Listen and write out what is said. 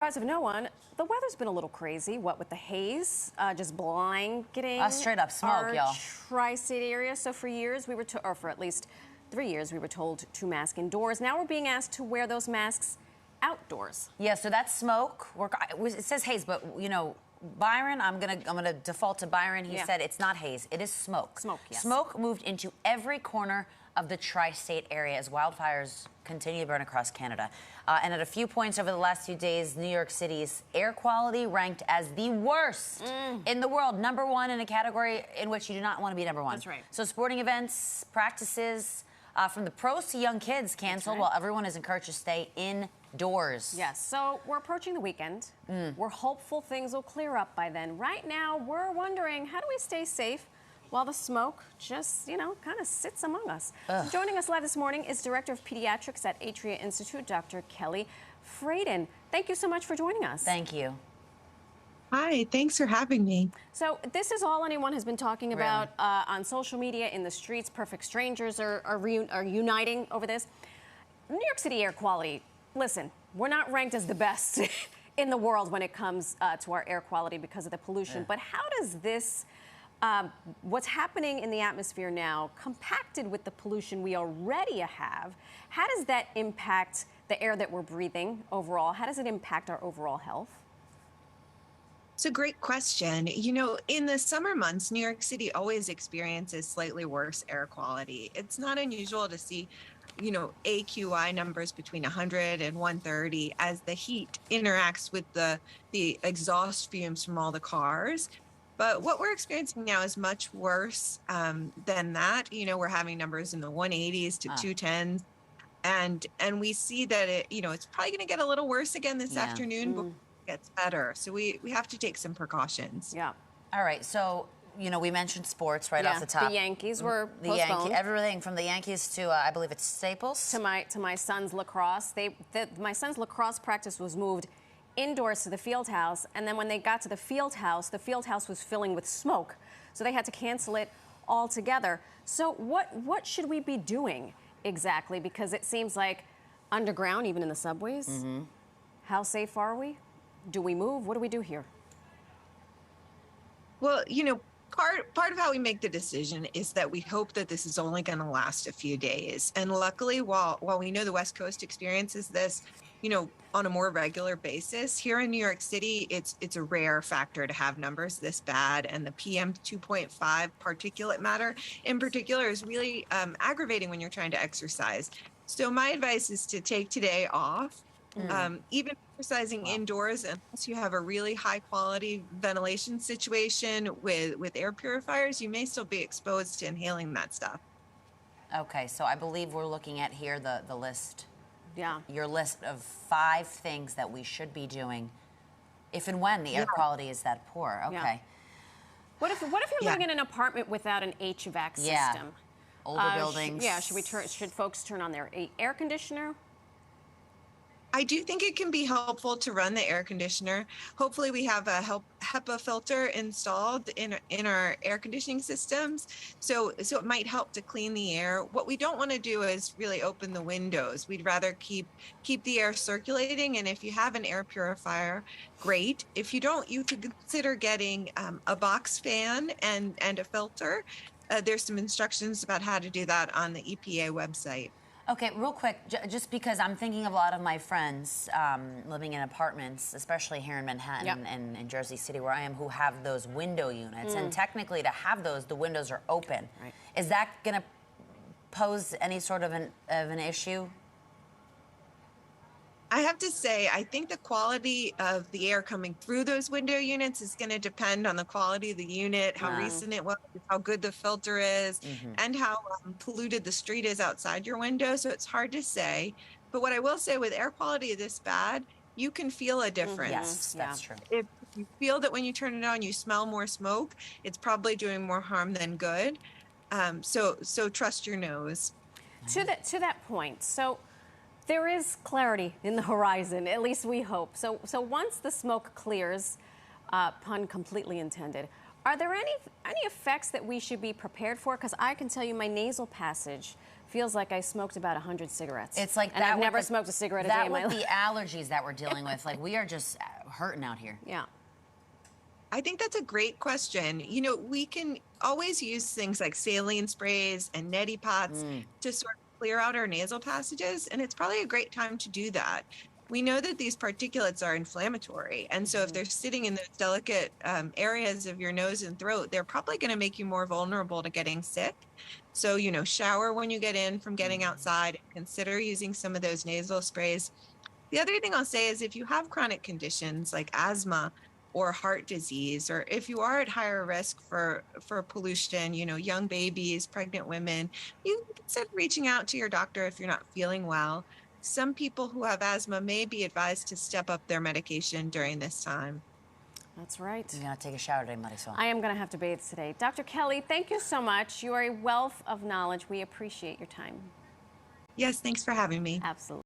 Surprise of no one, the weather's been a little crazy. What with the haze, just blanketing straight up smoke, our y'all. tri-state area. So for years we were, or for at least 3 years, we were told to mask indoors. Now we're being asked to wear those masks outdoors. Yeah, so that's smoke. It says haze, but you know, Byron, I'm gonna default to Byron. He said it's not haze, it is smoke. Smoke, yes. Smoke moved into every corner of the tri-state area as wildfires continue to burn across Canada. And at a few points over the last few days, New York City's air quality ranked as the worst in the world. #1 in a category in which you do not want to be #1. That's right. So sporting events, practices, from the pros to young kids canceled while everyone is encouraged to stay indoors. Yes, so we're approaching the weekend. We're hopeful things will clear up by then. Right now, we're wondering, how do we stay safe while the smoke just, kind of sits among us? Joining us live this morning is Director of Pediatrics at Atria Institute, Dr. Kelly Fradin. Thank you so much for joining us. Thank you. Hi, thanks for having me. So this is all anyone has been talking about on social media, in the streets. Perfect strangers are uniting over this. New York City air quality, listen, we're not ranked as the best in the world when it comes to our air quality because of the pollution. But how does this, what's happening in the atmosphere now, compacted with the pollution we already have, how does that impact the air that we're breathing overall? How does it impact our overall health? It's a great question. You know, in the summer months, New York City always experiences slightly worse air quality. It's not unusual to see, AQI numbers between 100 and 130 as the heat interacts with the exhaust fumes from all the cars. But what we're experiencing now is much worse than that. We're having numbers in the 180s to 210s. And we see that it's probably going to get a little worse again this afternoon, but it gets better. So we have to take some precautions. Yeah. All right. So, we mentioned sports right off the top. The Yankees were postponed. Everything from the Yankees to, I believe it's Staples. To my son's lacrosse. My son's lacrosse practice was moved indoors to the field house, and then when they got to the field house was filling with smoke. So they had to cancel it altogether. So what should we be doing exactly? Because it seems like underground, even in the subways, how safe are we? Do we move? What do we do here? Well, part of how we make the decision is that we hope that this is only going to last a few days. And luckily, while we know the West Coast experiences this, on a more regular basis, here in New York City, it's a rare factor to have numbers this bad. And the PM 2.5 particulate matter in particular is really aggravating when you're trying to exercise. So my advice is to take today off. Even exercising indoors, unless you have a really high quality ventilation situation with air purifiers, you may still be exposed to inhaling that stuff. Okay, so I believe we're looking at here the list. Yeah. Your list of 5 things that we should be doing if and when the air quality is that poor. Okay. Yeah. What if you're living in an apartment without an HVAC system? Older buildings. Should folks turn on their air conditioner? I do think it can be helpful to run the air conditioner. Hopefully we have a HEPA filter installed in our air conditioning systems. So it might help to clean the air. What we don't want to do is really open the windows. We'd rather keep the air circulating. And if you have an air purifier, great. If you don't, you could consider getting a box fan and a filter. There's some instructions about how to do that on the EPA website. Okay, real quick, just because I'm thinking of a lot of my friends living in apartments, especially here in Manhattan and in Jersey City where I am, who have those window units. And technically to have those, the windows are open. Right. Is that going to pose any sort of an issue? I have to say, I think the quality of the air coming through those window units is going to depend on the quality of the unit, how recent it was, how good the filter is, and how polluted the street is outside your window. So it's hard to say. But what I will say, with air quality this bad, you can feel a difference. Yes, that's true. If you feel that when you turn it on, you smell more smoke, it's probably doing more harm than good. So trust your nose. To that point, so there is clarity in the horizon, at least we hope. So once the smoke clears, pun completely intended, are there any effects that we should be prepared for? Because I can tell you my nasal passage feels like I smoked about 100 cigarettes. It's like and that. I've never smoked a cigarette a day in my life. That with the allergies that we're dealing with, like we are just hurting out here. Yeah. I think that's a great question. You know, we can always use things like saline sprays and neti pots to sort of clear out our nasal passages, and it's probably a great time to do that. We know that these particulates are inflammatory, and so if they're sitting in those delicate areas of your nose and throat, they're probably going to make you more vulnerable to getting sick. So, you know, shower when you get in from getting outside. Consider using some of those nasal sprays. The other thing I'll say is if you have chronic conditions like asthma or heart disease, or if you are at higher risk for pollution, you know, young babies, pregnant women, you can consider reaching out to your doctor if you're not feeling well. Some people who have asthma may be advised to step up their medication during this time. That's right. You're gonna take a shower today, Marisol. I am going to have to bathe today. Dr. Kelly, thank you so much. You are a wealth of knowledge. We appreciate your time. Yes, thanks for having me. Absolutely.